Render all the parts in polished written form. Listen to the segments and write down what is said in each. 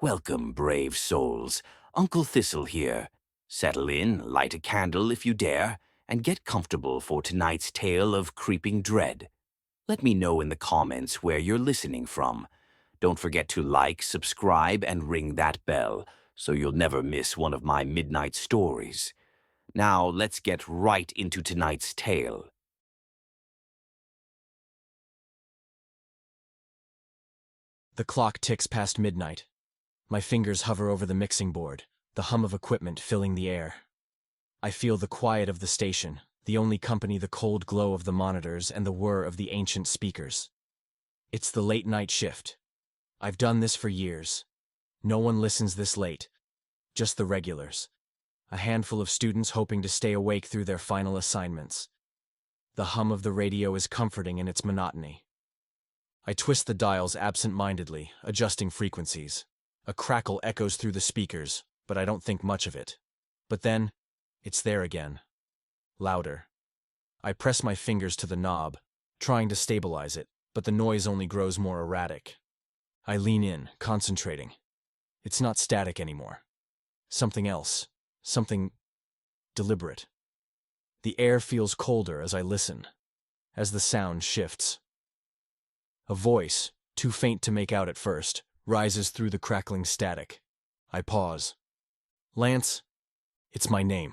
Welcome, brave souls. Uncle Thistle here. Settle in, light a candle if you dare, and get comfortable for tonight's tale of creeping dread. Let me know in the comments where you're listening from. Don't forget to like, subscribe, and ring that bell so you'll never miss one of my midnight stories. Now, let's get right into tonight's tale. The clock ticks past midnight. My fingers hover over the mixing board, the hum of equipment filling the air. I feel the quiet of the station, the only company the cold glow of the monitors and the whir of the ancient speakers. It's the late night shift. I've done this for years. No one listens this late. Just the regulars. A handful of students hoping to stay awake through their final assignments. The hum of the radio is comforting in its monotony. I twist the dials absent-mindedly, adjusting frequencies. A crackle echoes through the speakers, but I don't think much of it. But then, it's there again. Louder. I press my fingers to the knob, trying to stabilize it, but the noise only grows more erratic. I lean in, concentrating. It's not static anymore. Something else. Something deliberate. The air feels colder as I listen, as the sound shifts. A voice, too faint to make out at first, rises through the crackling static. I pause. Lance, it's my name.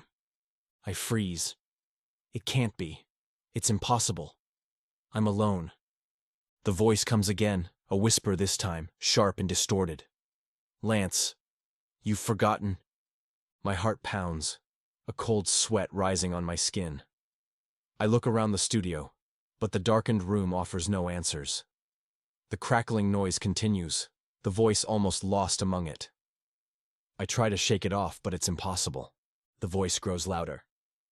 I freeze. It can't be. It's impossible. I'm alone. The voice comes again, a whisper this time, sharp and distorted. Lance, you've forgotten. My heart pounds, a cold sweat rising on my skin. I look around the studio, but the darkened room offers no answers. The crackling noise continues, the voice almost lost among it. I try to shake it off, but it's impossible. The voice grows louder.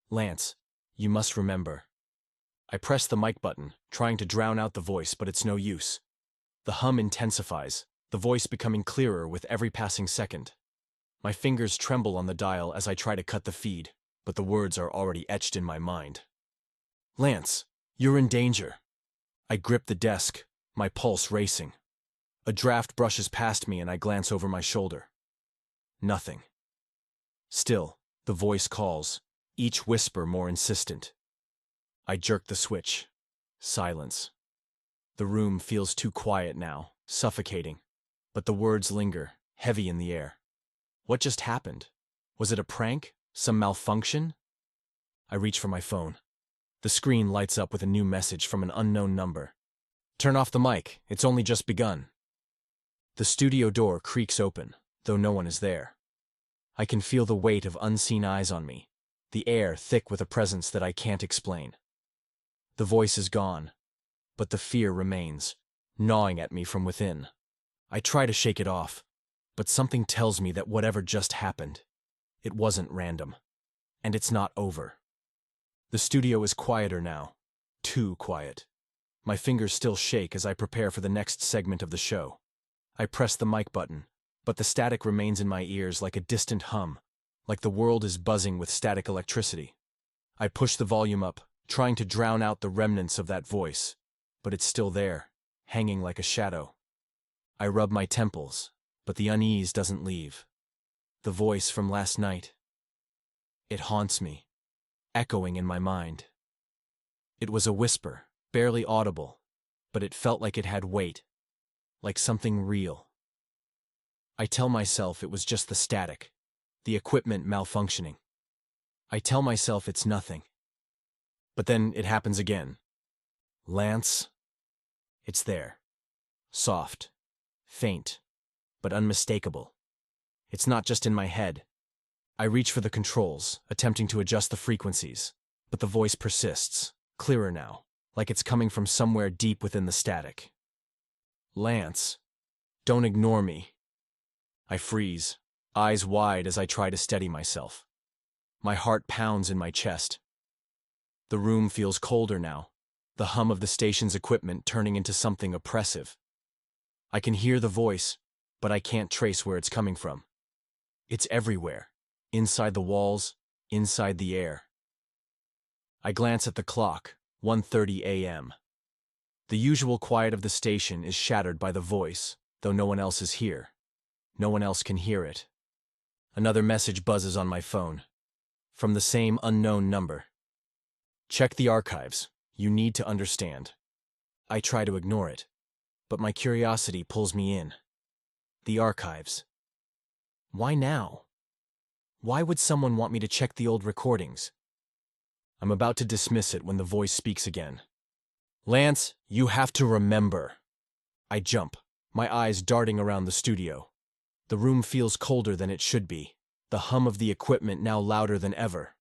Lance, you must remember. I press the mic button, trying to drown out the voice, but it's no use. The hum intensifies, the voice becoming clearer with every passing second. My fingers tremble on the dial as I try to cut the feed, but the words are already etched in my mind. Lance, you're in danger. I grip the desk, my pulse racing. A draft brushes past me and I glance over my shoulder. Nothing. Still, the voice calls, each whisper more insistent. I jerk the switch. Silence. The room feels too quiet now, suffocating, but the words linger, heavy in the air. What just happened? Was it a prank? Some malfunction? I reach for my phone. The screen lights up with a new message from an unknown number. Turn off the mic, it's only just begun. The studio door creaks open, though no one is there. I can feel the weight of unseen eyes on me, the air thick with a presence that I can't explain. The voice is gone, but the fear remains, gnawing at me from within. I try to shake it off, but something tells me that whatever just happened, it wasn't random, and it's not over. The studio is quieter now, too quiet. My fingers still shake as I prepare for the next segment of the show. I press the mic button, but the static remains in my ears like a distant hum, like the world is buzzing with static electricity. I push the volume up, trying to drown out the remnants of that voice, but it's still there, hanging like a shadow. I rub my temples, but the unease doesn't leave. The voice from last night. It haunts me, echoing in my mind. It was a whisper, barely audible, but it felt like it had weight, like something real. I tell myself it was just the static, the equipment malfunctioning. I tell myself it's nothing. But then it happens again. Lance? It's there. Soft, faint, but unmistakable. It's not just in my head. I reach for the controls, attempting to adjust the frequencies, but the voice persists, clearer now, like it's coming from somewhere deep within the static. Lance, don't ignore me. I freeze, eyes wide as I try to steady myself. My heart pounds in my chest. The room feels colder now, the hum of the station's equipment turning into something oppressive. I can hear the voice, but I can't trace where it's coming from. It's everywhere, inside the walls, inside the air. I glance at the clock, 1:30 a.m. The usual quiet of the station is shattered by the voice, though no one else is here. No one else can hear it. Another message buzzes on my phone. From the same unknown number. Check the archives. You need to understand. I try to ignore it, but my curiosity pulls me in. The archives. Why now? Why would someone want me to check the old recordings? I'm about to dismiss it when the voice speaks again. Lance, you have to remember. I jump, my eyes darting around the studio. The room feels colder than it should be, the hum of the equipment now louder than ever.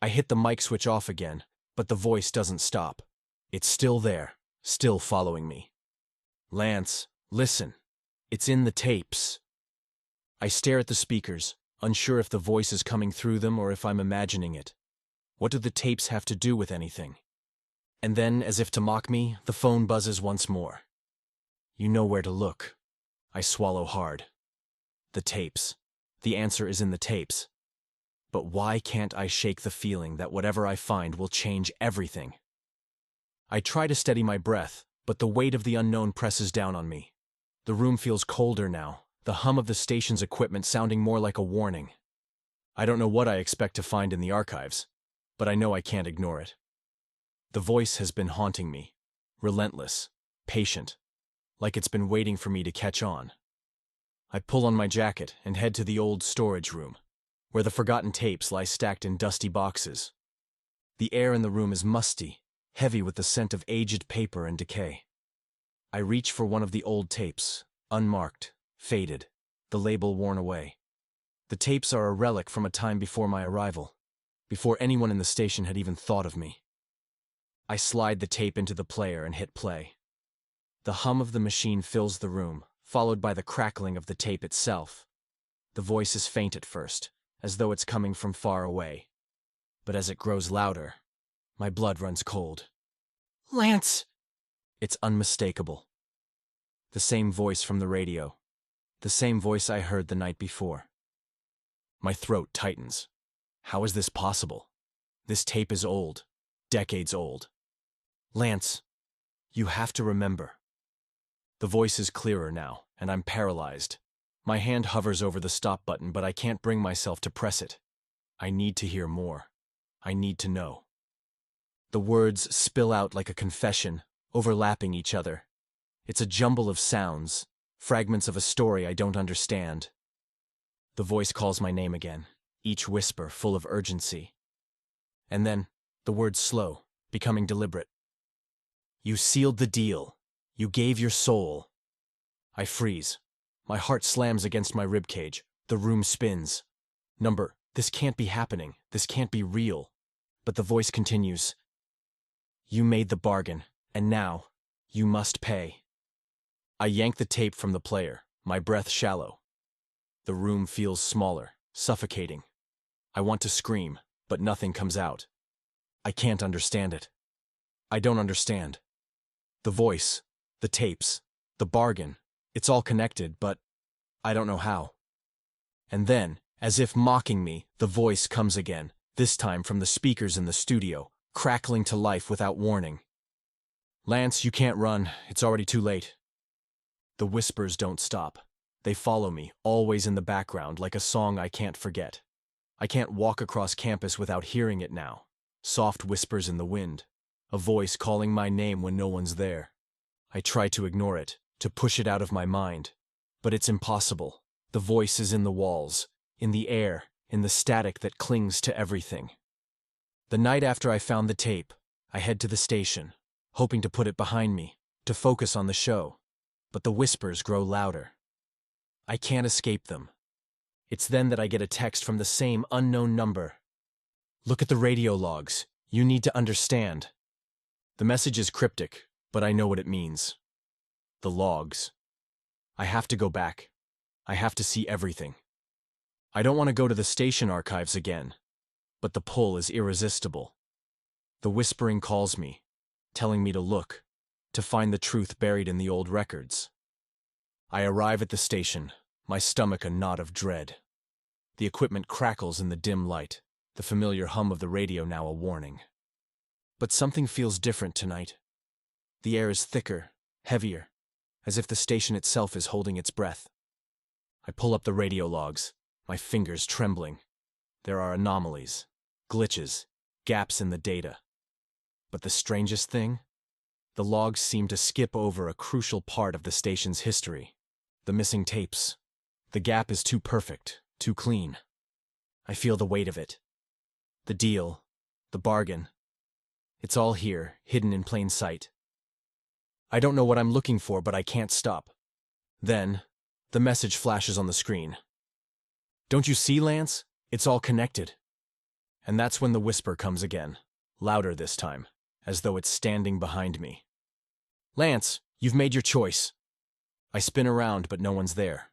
I hit the mic switch off again, but the voice doesn't stop. It's still there, still following me. Lance, listen. It's in the tapes. I stare at the speakers, unsure if the voice is coming through them or if I'm imagining it. What do the tapes have to do with anything? And then, as if to mock me, the phone buzzes once more. You know where to look. I swallow hard. The tapes. The answer is in the tapes. But why can't I shake the feeling that whatever I find will change everything? I try to steady my breath, but the weight of the unknown presses down on me. The room feels colder now, the hum of the station's equipment sounding more like a warning. I don't know what I expect to find in the archives, but I know I can't ignore it. The voice has been haunting me, relentless, patient, like it's been waiting for me to catch on. I pull on my jacket and head to the old storage room, where the forgotten tapes lie stacked in dusty boxes. The air in the room is musty, heavy with the scent of aged paper and decay. I reach for one of the old tapes, unmarked, faded, the label worn away. The tapes are a relic from a time before my arrival, before anyone in the station had even thought of me. I slide the tape into the player and hit play. The hum of the machine fills the room, followed by the crackling of the tape itself. The voice is faint at first, as though it's coming from far away. But as it grows louder, my blood runs cold. Lance! It's unmistakable. The same voice from the radio. The same voice I heard the night before. My throat tightens. How is this possible? This tape is old. Decades old. Lance, you have to remember. The voice is clearer now, and I'm paralyzed. My hand hovers over the stop button, but I can't bring myself to press it. I need to hear more. I need to know. The words spill out like a confession, overlapping each other. It's a jumble of sounds, fragments of a story I don't understand. The voice calls my name again, each whisper full of urgency. And then, the words slow, becoming deliberate. You sealed the deal. You gave your soul. I freeze. My heart slams against my ribcage. The room spins. This can't be happening. This can't be real. But the voice continues. You made the bargain, and now, you must pay. I yank the tape from the player, my breath shallow. The room feels smaller, suffocating. I want to scream, but nothing comes out. I can't understand it. I don't understand. The voice, the tapes, the bargain, it's all connected, but I don't know how. And then, as if mocking me, the voice comes again, this time from the speakers in the studio, crackling to life without warning. Lance, you can't run. It's already too late. The whispers don't stop. They follow me, always in the background, like a song I can't forget. I can't walk across campus without hearing it now. Soft whispers in the wind. A voice calling my name when no one's there. I try to ignore it, to push it out of my mind. But it's impossible. The voice is in the walls, in the air, in the static that clings to everything. The night after I found the tape, I head to the station, hoping to put it behind me, to focus on the show. But the whispers grow louder. I can't escape them. It's then that I get a text from the same unknown number. Look at the radio logs. You need to understand. The message is cryptic, but I know what it means. The logs. I have to go back. I have to see everything. I don't want to go to the station archives again, but the pull is irresistible. The whispering calls me, telling me to look, to find the truth buried in the old records. I arrive at the station, my stomach a knot of dread. The equipment crackles in the dim light, the familiar hum of the radio now a warning. But something feels different tonight. The air is thicker, heavier, as if the station itself is holding its breath. I pull up the radio logs, my fingers trembling. There are anomalies, glitches, gaps in the data. But the strangest thing? The logs seem to skip over a crucial part of the station's history. The missing tapes. The gap is too perfect, too clean. I feel the weight of it. The deal, the bargain. It's all here, hidden in plain sight. I don't know what I'm looking for, but I can't stop. Then, the message flashes on the screen. "Don't you see, Lance? It's all connected." And that's when the whisper comes again, louder this time, as though it's standing behind me. "Lance, you've made your choice." I spin around, but no one's there.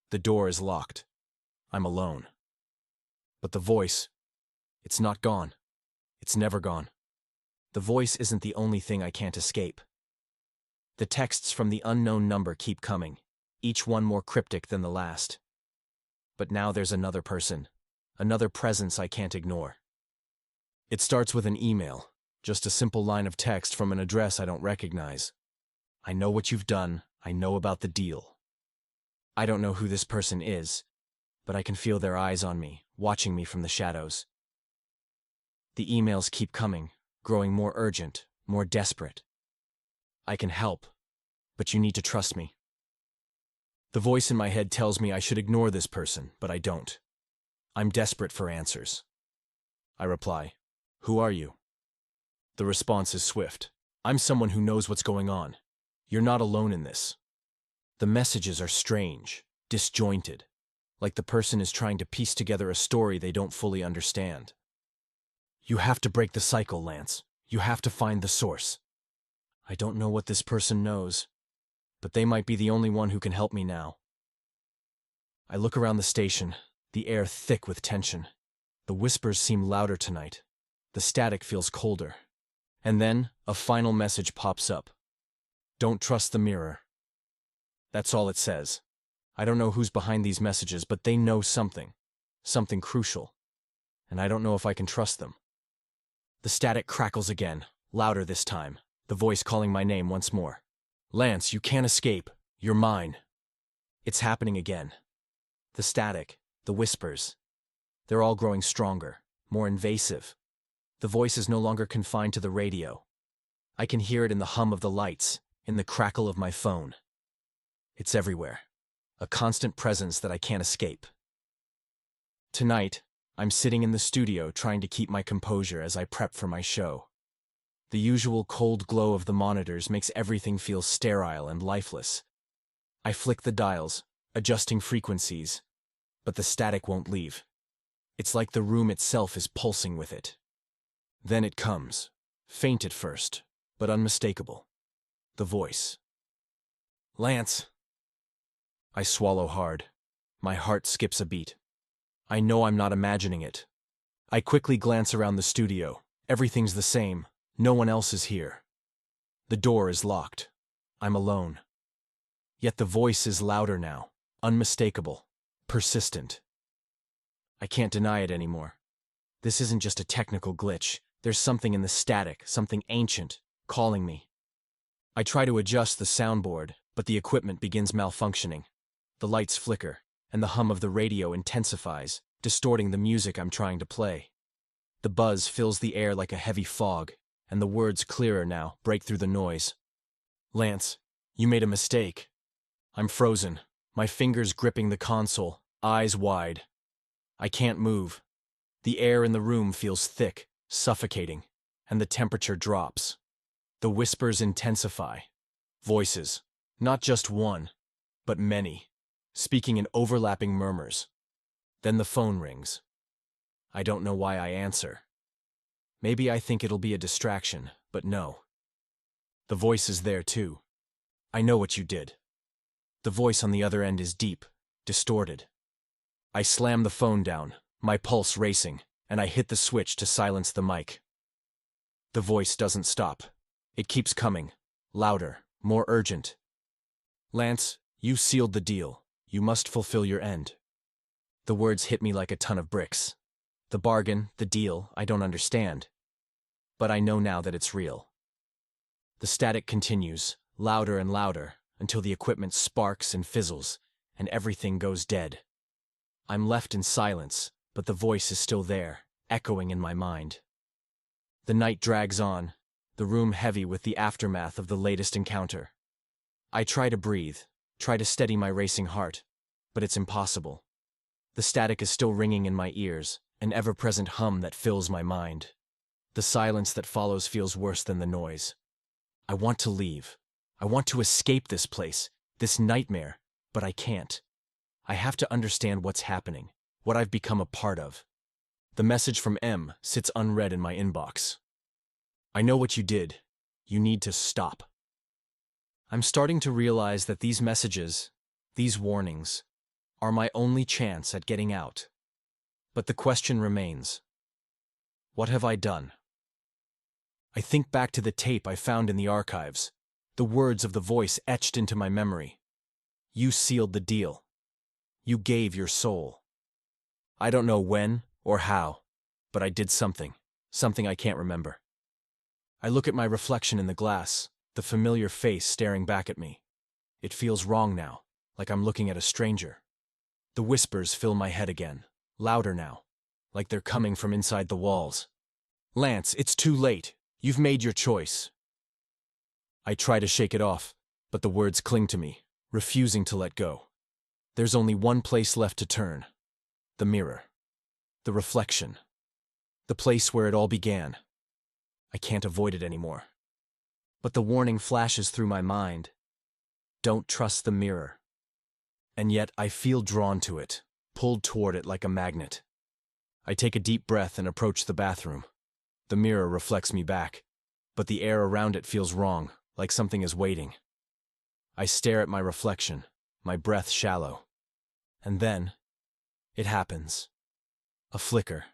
The door is locked. I'm alone. But the voice, it's not gone. It's never gone. The voice isn't the only thing I can't escape. The texts from the unknown number keep coming, each one more cryptic than the last. But now there's another person, another presence I can't ignore. It starts with an email, just a simple line of text from an address I don't recognize. "I know what you've done. I know about the deal." I don't know who this person is, but I can feel their eyes on me, watching me from the shadows. The emails keep coming, growing more urgent, more desperate. "I can help, but you need to trust me." The voice in my head tells me I should ignore this person, but I don't. I'm desperate for answers. I reply, "Who are you?" The response is swift. "I'm someone who knows what's going on. You're not alone in this." The messages are strange, disjointed, like the person is trying to piece together a story they don't fully understand. "You have to break the cycle, Lance. You have to find the source." I don't know what this person knows, but they might be the only one who can help me now. I look around the station, the air thick with tension. The whispers seem louder tonight. The static feels colder. And then, a final message pops up. "Don't trust the mirror." That's all it says. I don't know who's behind these messages, but they know something. Something crucial. And I don't know if I can trust them. The static crackles again, louder this time, the voice calling my name once more. "Lance, you can't escape. You're mine." It's happening again. The static, the whispers. They're all growing stronger, more invasive. The voice is no longer confined to the radio. I can hear it in the hum of the lights, in the crackle of my phone. It's everywhere. A constant presence that I can't escape. Tonight, I'm sitting in the studio trying to keep my composure as I prep for my show. The usual cold glow of the monitors makes everything feel sterile and lifeless. I flick the dials, adjusting frequencies, but the static won't leave. It's like the room itself is pulsing with it. Then it comes, faint at first, but unmistakable. The voice. "Lance." I swallow hard. My heart skips a beat. I know I'm not imagining it. I quickly glance around the studio. Everything's the same. No one else is here. The door is locked. I'm alone. Yet the voice is louder now, unmistakable, persistent. I can't deny it anymore. This isn't just a technical glitch. There's something in the static, something ancient, calling me. I try to adjust the soundboard, but the equipment begins malfunctioning. The lights flicker, and the hum of the radio intensifies, distorting the music I'm trying to play. The buzz fills the air like a heavy fog, and the words, clearer now, break through the noise. "Lance, you made a mistake." I'm frozen, my fingers gripping the console, eyes wide. I can't move. The air in the room feels thick, suffocating, and the temperature drops. The whispers intensify. Voices, not just one, but many, speaking in overlapping murmurs. Then the phone rings. I don't know why I answer. Maybe I think it'll be a distraction, but no. The voice is there too. "I know what you did." The voice on the other end is deep, distorted. I slam the phone down, my pulse racing, and I hit the switch to silence the mic. The voice doesn't stop. It keeps coming, louder, more urgent. "Lance, you sealed the deal. You must fulfill your end." The words hit me like a ton of bricks. The bargain, the deal, I don't understand. But I know now that it's real. The static continues, louder and louder, until the equipment sparks and fizzles, and everything goes dead. I'm left in silence, but the voice is still there, echoing in my mind. The night drags on, the room heavy with the aftermath of the latest encounter. I try to breathe, try to steady my racing heart, but it's impossible. The static is still ringing in my ears, an ever-present hum that fills my mind. The silence that follows feels worse than the noise. I want to leave. I want to escape this place, this nightmare, but I can't. I have to understand what's happening, what I've become a part of. The message from M sits unread in my inbox. I know what you did. You need to stop. I'm starting to realize that these messages, these warnings, are my only chance at getting out. But the question remains. What have I done? I think back to the tape I found in the archives, the words of the voice etched into my memory. You sealed the deal. You gave your soul. I don't know when or how, but I did something I can't remember. I look at my reflection in the glass, the familiar face staring back at me. It feels wrong now, like I'm looking at a stranger. The whispers fill my head again, louder now, like they're coming from inside the walls. Lance, it's too late. You've made your choice. I try to shake it off, but the words cling to me, refusing to let go. There's only one place left to turn. The mirror. The reflection. The place where it all began. I can't avoid it anymore. But the warning flashes through my mind. Don't trust the mirror. And yet I feel drawn to it, pulled toward it like a magnet. I take a deep breath and approach the bathroom. The mirror reflects me back, but the air around it feels wrong, like something is waiting. I stare at my reflection, my breath shallow. And then, it happens. A flicker.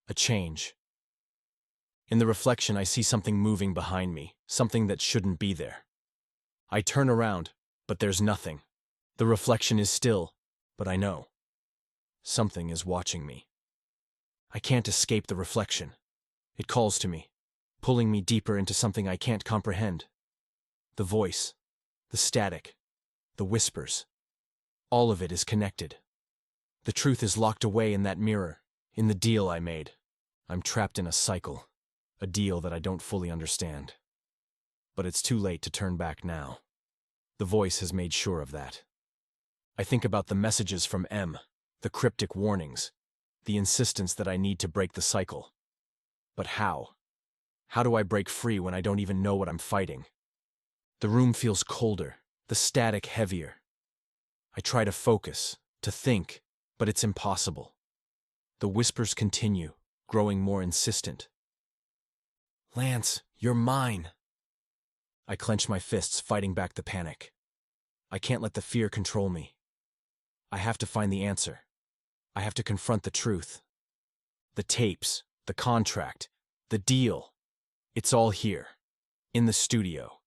A change. In the reflection, I see something moving behind me, something that shouldn't be there. I turn around, but there's nothing. The reflection is still, but I know. Something is watching me. I can't escape the reflection. It calls to me, pulling me deeper into something I can't comprehend. The voice, the static, the whispers. All of it is connected. The truth is locked away in that mirror, in the deal I made. I'm trapped in a cycle. A deal that I don't fully understand. But it's too late to turn back now. The voice has made sure of that. I think about the messages from M, the cryptic warnings, the insistence that I need to break the cycle. But how? How do I break free when I don't even know what I'm fighting? The room feels colder, the static heavier. I try to focus, to think, but it's impossible. The whispers continue, growing more insistent. Lance, you're mine. I clench my fists, fighting back the panic. I can't let the fear control me. I have to find the answer. I have to confront the truth. The tapes, the contract, the deal. It's all here. In the studio.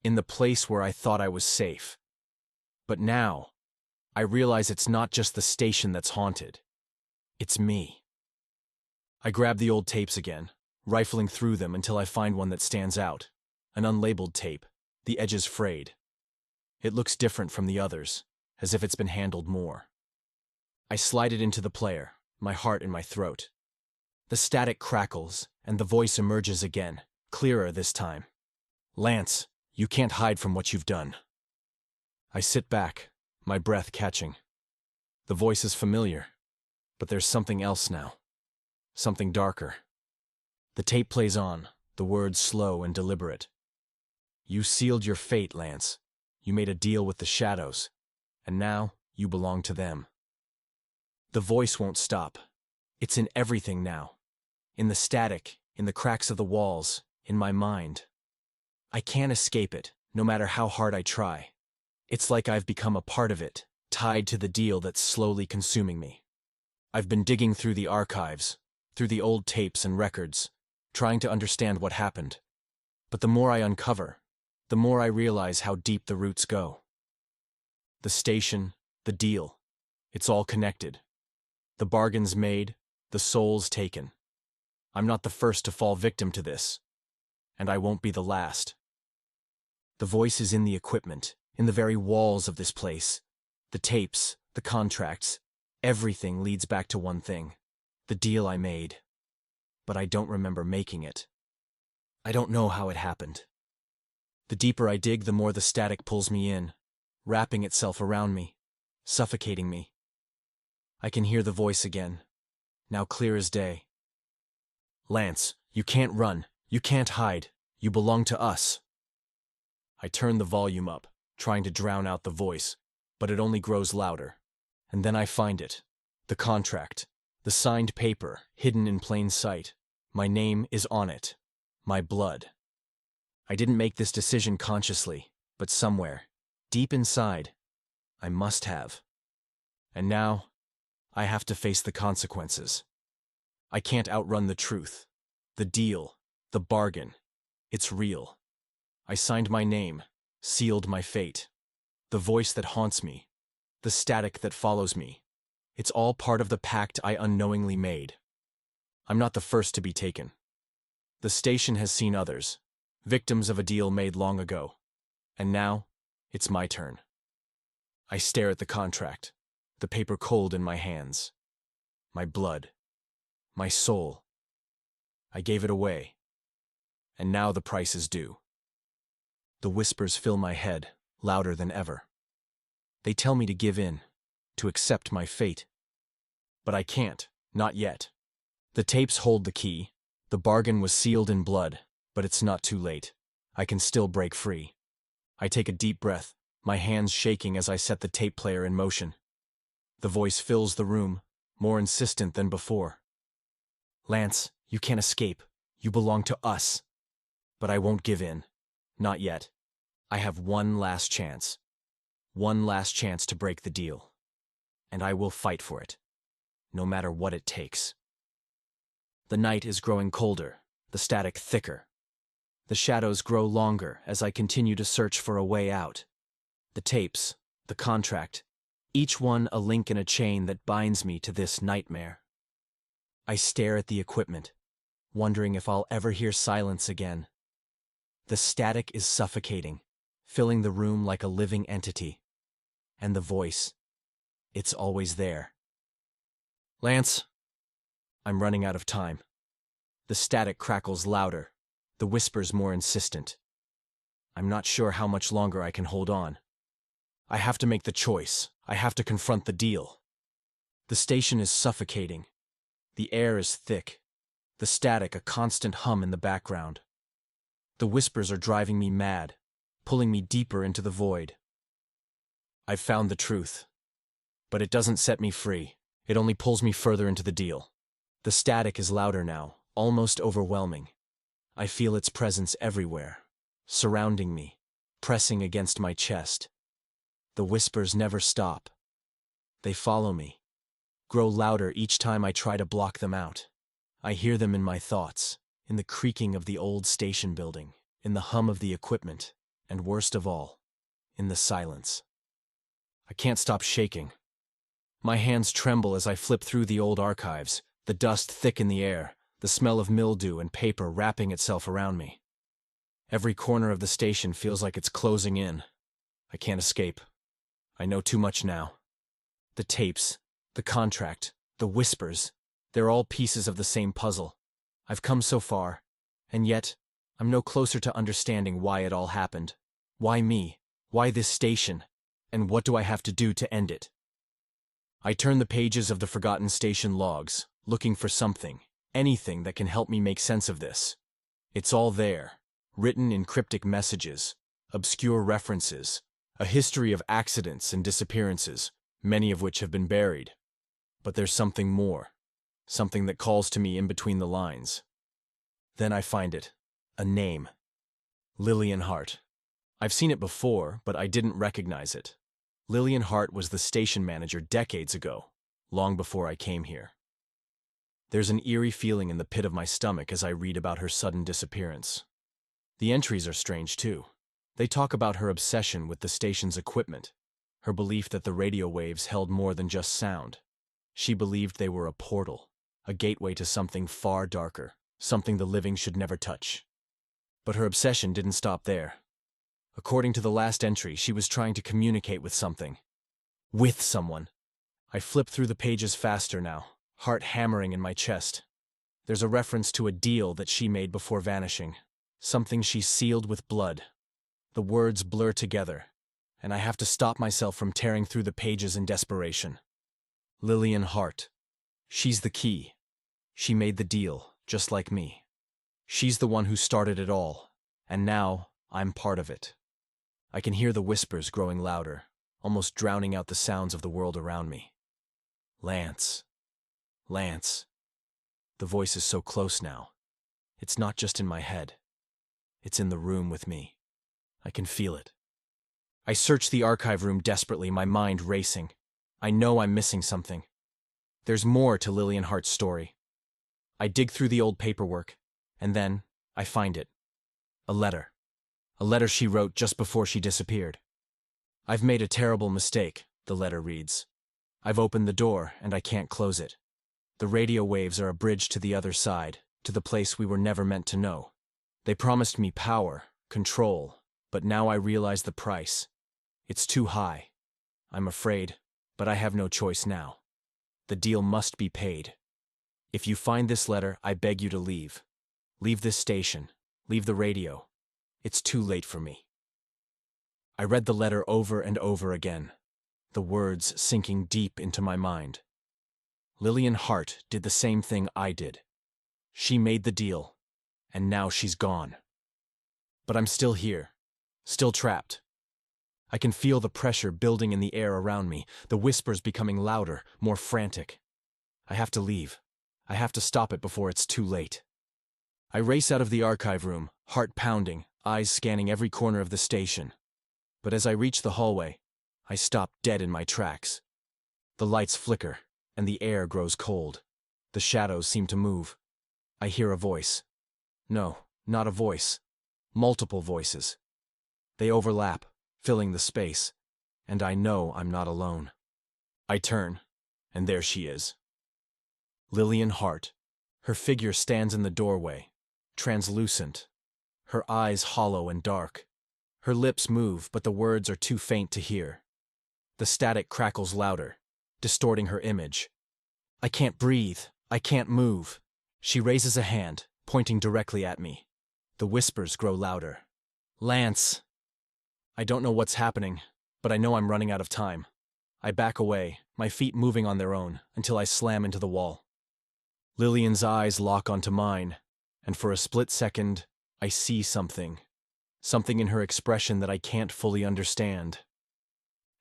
In the place where I thought I was safe. But now, I realize it's not just the station that's haunted. It's me. I grab the old tapes again, rifling through them until I find one that stands out. An unlabeled tape, the edges frayed. It looks different from the others, as if it's been handled more. I slide it into the player, my heart in my throat. The static crackles, and the voice emerges again, clearer this time. Lance, you can't hide from what you've done. I sit back, my breath catching. The voice is familiar, but there's something else now. Something darker. The tape plays on, the words slow and deliberate. You sealed your fate, Lance. You made a deal with the shadows, and now you belong to them. The voice won't stop. It's in everything now. In the static, in the cracks of the walls, in my mind. I can't escape it, no matter how hard I try. It's like I've become a part of it, tied to the deal that's slowly consuming me. I've been digging through the archives, through the old tapes and records, trying to understand what happened. But the more I uncover, the more I realize how deep the roots go. The station, the deal, it's all connected. The bargains made, the souls taken. I'm not the first to fall victim to this, and I won't be the last. The voice is in the equipment, in the very walls of this place, The tapes, the contracts, everything leads back to one thing. The deal I made. But I don't remember making it. I don't know how it happened. The deeper I dig, the more the static pulls me in, wrapping itself around me, suffocating me. I can hear the voice again, now clear as day. Lance, you can't run. You can't hide. You belong to us. I turn the volume up, trying to drown out the voice, but it only grows louder. And then I find it. The contract. The signed paper, hidden in plain sight. My name is on it. My blood. I didn't make this decision consciously, but somewhere, deep inside, I must have. And now, I have to face the consequences. I can't outrun the truth. The deal. The bargain. It's real. I signed my name, sealed my fate. The voice that haunts me. The static that follows me. It's all part of the pact I unknowingly made. I'm not the first to be taken. The station has seen others, victims of a deal made long ago. And now, it's my turn. I stare at the contract, the paper cold in my hands. My blood. My soul. I gave it away. And now the price is due. The whispers fill my head, louder than ever. They tell me to give in, to accept my fate. But I can't, not yet. The tapes hold the key. The bargain was sealed in blood, but it's not too late. I can still break free. I take a deep breath, my hands shaking as I set the tape player in motion. The voice fills the room, more insistent than before. Lance, you can't escape. You belong to us. But I won't give in. Not yet. I have one last chance. One last chance to break the deal. And I will fight for it. No matter what it takes. The night is growing colder, the static thicker. The shadows grow longer as I continue to search for a way out. The tapes, the contract, each one a link in a chain that binds me to this nightmare. I stare at the equipment, wondering if I'll ever hear silence again. The static is suffocating, filling the room like a living entity. And the voice, it's always there. Lance, I'm running out of time. The static crackles louder, the whispers more insistent. I'm not sure how much longer I can hold on. I have to make the choice. I have to confront the deal. The station is suffocating. The air is thick. The static a constant hum in the background. The whispers are driving me mad, pulling me deeper into the void. I've found the truth. But it doesn't set me free. It only pulls me further into the deal. The static is louder now, almost overwhelming. I feel its presence everywhere, surrounding me, pressing against my chest. The whispers never stop. They follow me, grow louder each time I try to block them out. I hear them in my thoughts, in the creaking of the old station building, in the hum of the equipment, and worst of all, in the silence. I can't stop shaking. My hands tremble as I flip through the old archives, the dust thick in the air, the smell of mildew and paper wrapping itself around me. Every corner of the station feels like it's closing in. I can't escape. I know too much now. The tapes, the contract, the whispers, they're all pieces of the same puzzle. I've come so far, and yet, I'm no closer to understanding why it all happened. Why me? Why this station? And what do I have to do to end it? I turn the pages of the forgotten station logs, looking for something, anything that can help me make sense of this. It's all there, written in cryptic messages, obscure references, a history of accidents and disappearances, many of which have been buried. But there's something more, something that calls to me in between the lines. Then I find it, a name. Lillian Hart. I've seen it before, but I didn't recognize it. Lillian Hart was the station manager decades ago, long before I came here. There's an eerie feeling in the pit of my stomach as I read about her sudden disappearance. The entries are strange too. They talk about her obsession with the station's equipment, her belief that the radio waves held more than just sound. She believed they were a portal, a gateway to something far darker, something the living should never touch. But her obsession didn't stop there. According to the last entry, she was trying to communicate with something. With someone. I flip through the pages faster now, heart hammering in my chest. There's a reference to a deal that she made before vanishing. Something she sealed with blood. The words blur together, and I have to stop myself from tearing through the pages in desperation. Lillian Hart. She's the key. She made the deal, just like me. She's the one who started it all, and now I'm part of it. I can hear the whispers growing louder, almost drowning out the sounds of the world around me. Lance. Lance. The voice is so close now. It's not just in my head. It's in the room with me. I can feel it. I search the archive room desperately, my mind racing. I know I'm missing something. There's more to Lillian Hart's story. I dig through the old paperwork, and then I find it. A letter. A letter she wrote just before she disappeared. "I've made a terrible mistake," the letter reads. "I've opened the door, and I can't close it. The radio waves are a bridge to the other side, to the place we were never meant to know. They promised me power, control, but now I realize the price. It's too high. I'm afraid, but I have no choice now. The deal must be paid. If you find this letter, I beg you to leave. Leave this station. Leave the radio. It's too late for me." I read the letter over and over again, the words sinking deep into my mind. Lillian Hart did the same thing I did. She made the deal, and now she's gone. But I'm still here, still trapped. I can feel the pressure building in the air around me, the whispers becoming louder, more frantic. I have to leave. I have to stop it before it's too late. I race out of the archive room, heart pounding, eyes scanning every corner of the station. But as I reach the hallway, I stop dead in my tracks. The lights flicker, and the air grows cold. The shadows seem to move. I hear a voice. No, not a voice. Multiple voices. They overlap, filling the space, and I know I'm not alone. I turn, and there she is. Lillian Hart. Her figure stands in the doorway, translucent. Her eyes hollow and dark. Her lips move, but the words are too faint to hear. The static crackles louder, distorting her image. I can't breathe. I can't move. She raises a hand, pointing directly at me. The whispers grow louder. "Lance." I don't know what's happening, but I know I'm running out of time. I back away, my feet moving on their own, until I slam into the wall. Lillian's eyes lock onto mine, and for a split second, I see something. Something in her expression that I can't fully understand.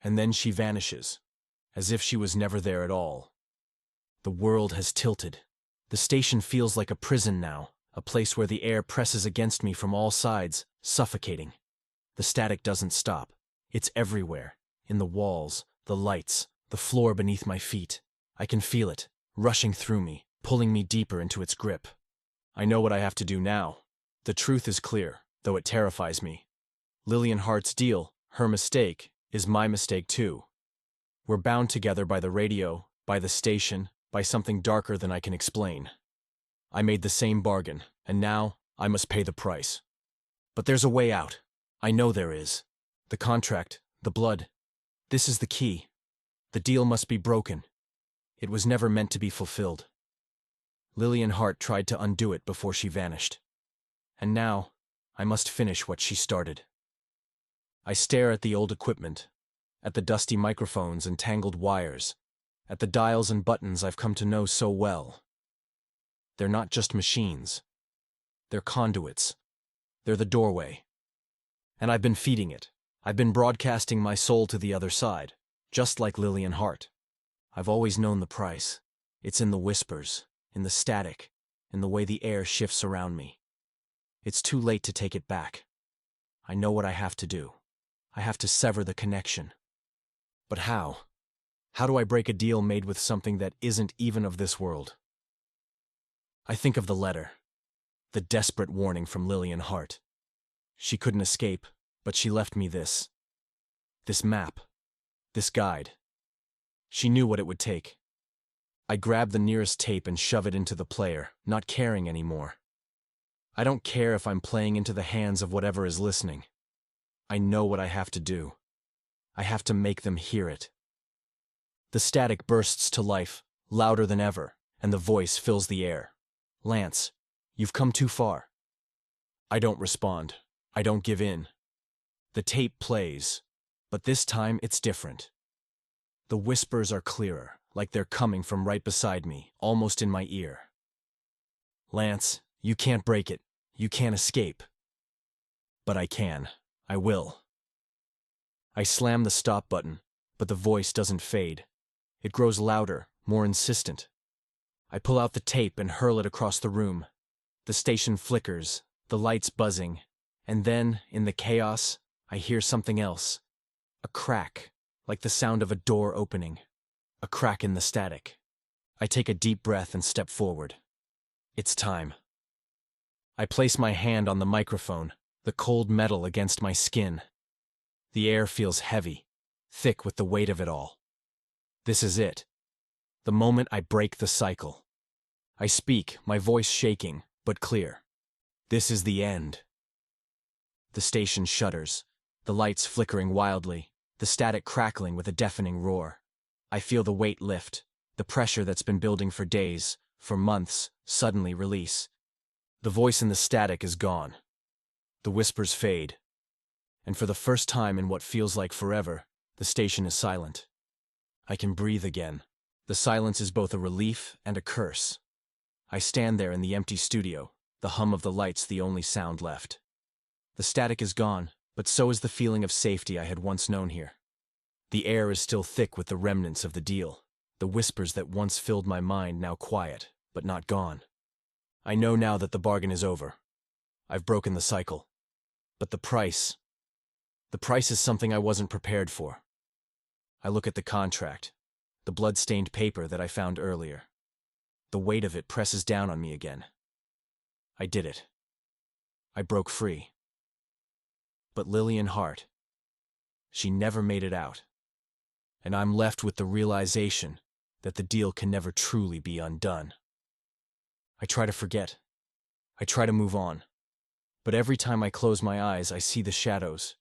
And then she vanishes, as if she was never there at all. The world has tilted. The station feels like a prison now, a place where the air presses against me from all sides, suffocating. The static doesn't stop. It's everywhere, in the walls, the lights, the floor beneath my feet. I can feel it, rushing through me, pulling me deeper into its grip. I know what I have to do now. The truth is clear, though it terrifies me. Lillian Hart's deal, her mistake, is my mistake too. We're bound together by the radio, by the station, by something darker than I can explain. I made the same bargain, and now I must pay the price. But there's a way out. I know there is. The contract, the blood. This is the key. The deal must be broken. It was never meant to be fulfilled. Lillian Hart tried to undo it before she vanished. And now, I must finish what she started. I stare at the old equipment, at the dusty microphones and tangled wires, at the dials and buttons I've come to know so well. They're not just machines. They're conduits. They're the doorway. And I've been feeding it. I've been broadcasting my soul to the other side, just like Lillian Hart. I've always known the price. It's in the whispers, in the static, in the way the air shifts around me. It's too late to take it back. I know what I have to do. I have to sever the connection. But how? How do I break a deal made with something that isn't even of this world? I think of the letter, the desperate warning from Lillian Hart. She couldn't escape, but she left me this map, this guide. She knew what it would take. I grab the nearest tape and shove it into the player, not caring anymore. I don't care if I'm playing into the hands of whatever is listening. I know what I have to do. I have to make them hear it. The static bursts to life, louder than ever, and the voice fills the air. Lance, you've come too far. I don't respond. I don't give in. The tape plays, but this time it's different. The whispers are clearer, like they're coming from right beside me, almost in my ear. Lance, you can't break it. You can't escape. But I can. I will. I slam the stop button, but the voice doesn't fade. It grows louder, more insistent. I pull out the tape and hurl it across the room. The station flickers, the lights buzzing, and then, in the chaos, I hear something else. A crack, like the sound of a door opening. A crack in the static. I take a deep breath and step forward. It's time. I place my hand on the microphone, the cold metal against my skin. The air feels heavy, thick with the weight of it all. This is it. The moment I break the cycle. I speak, my voice shaking, but clear. This is the end. The station shudders, the lights flickering wildly, the static crackling with a deafening roar. I feel the weight lift, the pressure that's been building for days, for months, suddenly release. The voice in the static is gone. The whispers fade. And for the first time in what feels like forever, the station is silent. I can breathe again. The silence is both a relief and a curse. I stand there in the empty studio, the hum of the lights the only sound left. The static is gone, but so is the feeling of safety I had once known here. The air is still thick with the remnants of the deal, the whispers that once filled my mind now quiet, but not gone. I know now that the bargain is over. I've broken the cycle. But the price is something I wasn't prepared for. I look at the contract, the blood-stained paper that I found earlier. The weight of it presses down on me again. I did it. I broke free. But Lillian Hart, she never made it out. And I'm left with the realization that the deal can never truly be undone. I try to forget. I try to move on. But every time I close my eyes, I see the shadows,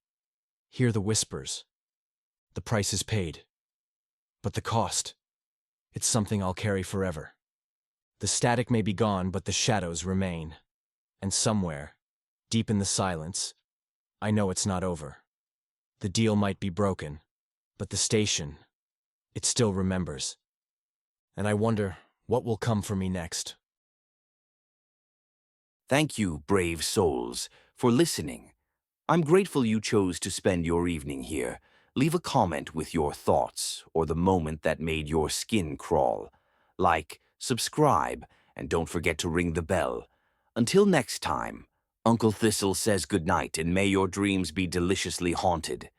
hear the whispers. The price is paid. But the cost, it's something I'll carry forever. The static may be gone, but the shadows remain. And somewhere, deep in the silence, I know it's not over. The deal might be broken, but the station, it still remembers. And I wonder what will come for me next. Thank you, brave souls, for listening. I'm grateful you chose to spend your evening here. Leave a comment with your thoughts or the moment that made your skin crawl. Like, subscribe, and don't forget to ring the bell. Until next time, Uncle Thistle says goodnight and may your dreams be deliciously haunted.